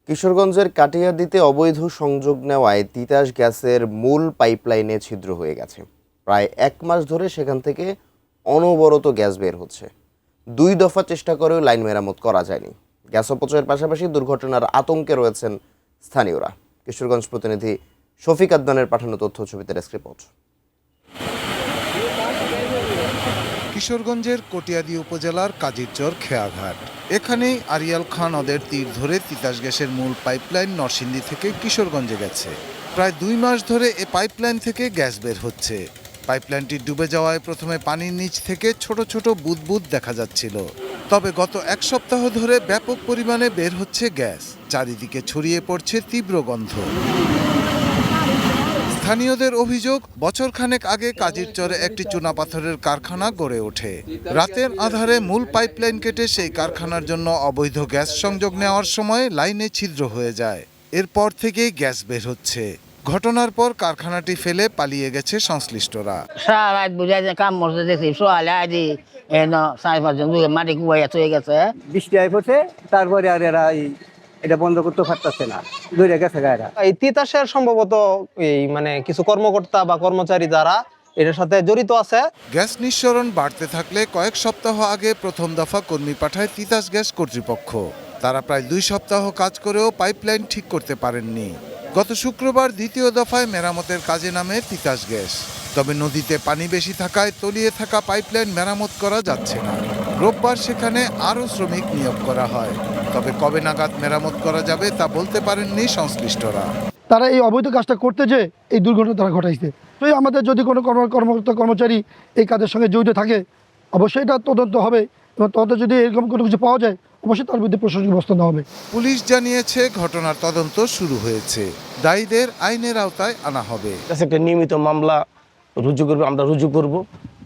কিশোরগঞ্জের কাটিয়াদীতে অবৈধ সংযোগ নেওয়ায় তিতাস গ্যাসের মূল পাইপলাইনে ছিদ্র হয়ে গেছে। প্রায় 1 মাস ধরে সেখান থেকে অনবরত গ্যাস বের হচ্ছে। 2 দফা চেষ্টা করেও লাইন মেরামত করা যায়নি। গ্যাস অপচয়ের পাশাপাশি দুর্ঘটনার আতঙ্কে রয়েছেন স্থানীয়রা। কিশোরগঞ্জ প্রতিনিধি শফিক আদনানের পাঠানো তথ্য ছবিতে ডেস্ক রিপোর্ট। কিশোরগঞ্জের কটিয়াদী উপজেলার কাজিরচর খেয়াঘাট, এখানেই আরিয়াল খান নদের তীর ধরে তিতাস গ্যাসের মূল পাইপলাইন নরসিংদী থেকে কিশোরগঞ্জে গেছে। প্রায় 2 মাস ধরে এ পাইপলাইন থেকে গ্যাস বের হচ্ছে। পাইপলাইনটি ডুবে যাওয়ায় প্রথমে পানির নিচ থেকে ছোট ছোট বুদবুদ দেখা যাচ্ছিল। তবে গত 1 সপ্তাহ ধরে ব্যাপক পরিমাণে বের হচ্ছে গ্যাস। চারিদিকে ছড়িয়ে পড়ছে তীব্র গন্ধ। স্থানীয়দের অভিযোগ, বছরখানেক আগে কাজিরচরে একটি চুনাপাথরের কারখানা গড়ে ওঠে। রাতের আধারে মূল পাইপলাইন কেটে সেই কারখানার জন্য অবৈধ গ্যাস সংযোগ নেওয়ার সময় লাইনে ছিদ্র হয়ে যায়। এরপর থেকেই গ্যাস বের হচ্ছে। ঘটনার পর কারখানাটি ফেলে পালিয়ে গেছে সংশ্লিষ্টরা। সারা রাত বুঝাই যে কাম করতে দেখছি সোয়ালে আদি সাড়ে 5 জন মাটি কুয়াইয়া চলে গেছে। বৃষ্টি আই পড়ছে, তারপরে আর এরা এটা বন্ধ করতে পারতেছে না, দূরে গেছে গায়েরা। এই তিতাসের সম্ভবত এই কিছু কর্মকর্তা বা কর্মচারী যারা এটার সাথে জড়িত আছে। গ্যাস নিঃসরণ বাড়তে থাকলে কয়েক সপ্তাহ আগে প্রথম দফা কর্মী পাঠায় তিতাস গ্যাস কর্তৃপক্ষ। তারা প্রায় 2 সপ্তাহ কাজ করেও পাইপলাইন ঠিক করতে পারেননি। গত শুক্রবার দ্বিতীয় দফায় মেরামতের কাজে নামে তিতাস গ্যাস। তবে নদীতে পানি বেশি থাকায় তলিয়ে থাকা পাইপলাইন মেরামত করা যাচ্ছে না। রোববার সেখানে আরও শ্রমিক নিয়োগ করা হয়। তবে কবে নাগাদ মেরামত করা যাবে তা বলতে পারেননি সংশ্লিষ্টরা। তারা এই অবৈধ কাজটা করতে যে এই দুর্ঘটনা তারা ঘটাইছে। তো আমাদের যদি কোনো কর্মকর্তা কর্মচারী এই কাজের সঙ্গে জড়িত থাকে, অবশ্যই এটা তদন্ত হবে এবং তদন্ত যদি এরকম কোনো কিছু পাওয়া যায় অবশ্যই তার বিরুদ্ধে প্রশাসনিক ব্যবস্থা নেওয়া হবে। পুলিশ জানিয়েছে ঘটনার তদন্ত শুরু হয়েছে। দায়ীদের আইনের আওতায় আনা হবে। একটা নিয়মিত মামলা রুজু করবে, আমরা রুজু করব।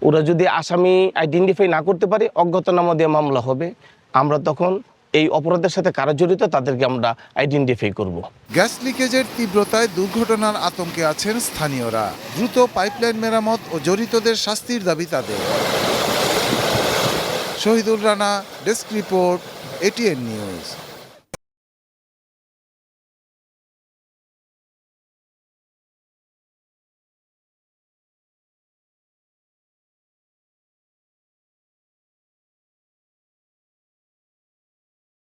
ওরা যদি আসামি আইডেন্টিফাই না করতে পারে, অজ্ঞাতনামা দিয়ে মামলা হবে। আমরা তখন এই অপরাধের সাথে কারা জড়িত তাদেরকে আমরা আইডেন্টিফাই করব। গ্যাস লিকেজের তীব্রতায় দুর্ঘটনার আতঙ্কে আছেন স্থানীয়রা। দ্রুত পাইপলাইন মেরামত ও জড়িতদের শাস্তির দাবি তাদের। Shahidul Rana, desk report, ATN news.